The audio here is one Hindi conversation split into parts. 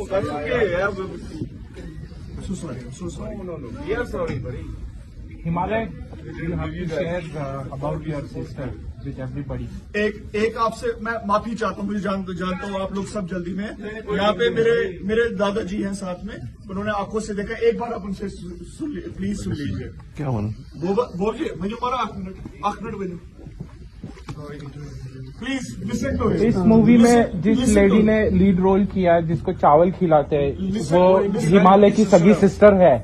That's okay. Yeah. So sorry. No. We are sorry, buddy. Himalay, you have to share about your sister with everybody. एक आपसे मैं माफी चाहता हूँ, मुझे जानता हूँ आप लोग सब जल्दी में यहाँ पे मेरे दादाजी हैं साथ में, उन्होंने आंखों से देखा। एक बार आप उनसे प्लीज सुन लीजिए। क्या मन बोलिए, मुझे मारा 8 मिनट बने प्लीज लिसन टू। इस मूवी में जिस लेडी ने लीड रोल किया है, जिसको चावल खिलाते हैं, वो हिमालय की सगी सिस्टर है।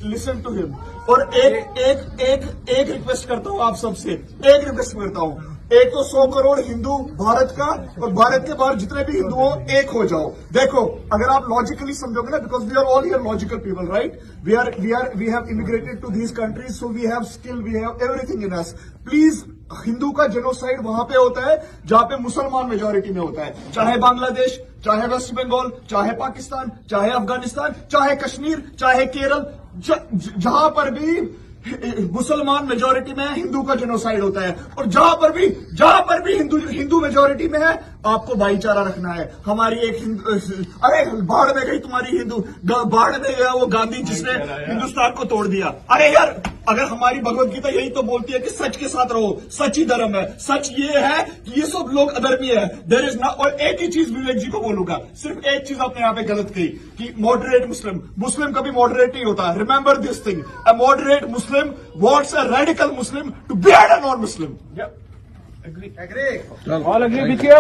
Listen to him. और एक रिक्वेस्ट करता हूँ आप सबसे, एक रिक्वेस्ट करता हूँ। एक तो 100 करोड़ हिंदू भारत का, और भारत के बाहर जितने भी हिंदू हो, एक हो जाओ। देखो, अगर आप लॉजिकली समझोगे ना, because we are all here logical people, right? We have immigrated to these countries, so we have skill, we have everything in us. Please, Hindu का जेनोसाइड वहां पे होता है जहां पे मुसलमान मेजोरिटी में होता है, चाहे बांग्लादेश, चाहे वेस्ट बंगाल, चाहे पाकिस्तान, चाहे अफगानिस्तान, चाहे कश्मीर, चाहे केरल, जहां पर भी मुसलमान मेजोरिटी में है, हिंदू का जेनोसाइड होता है। और जहां पर भी हिंदू मेजोरिटी में है, आपको भाईचारा रखना है। हमारी एक अरे बाढ़ में गई तुम्हारी हिंदू, बाढ़ में गया वो गांधी जिसने हिंदुस्तान को तोड़ दिया। अरे यार, अगर हमारी भगवत गीता यही तो बोलती है कि सच के साथ रहो, सच ही धर्म है। सच ये है कि ये सब लोग अधर्मी है। There is not. और एक ही चीज विवेक जी को बोलूंगा, सिर्फ एक चीज आपने यहाँ पे गलत कही कि मॉडरेट मुस्लिम कभी मॉडरेट नहीं होता। Remember this thing, a moderate Muslim wants a radical Muslim to beat a non-Muslim. Yep. Agree. All agree with you.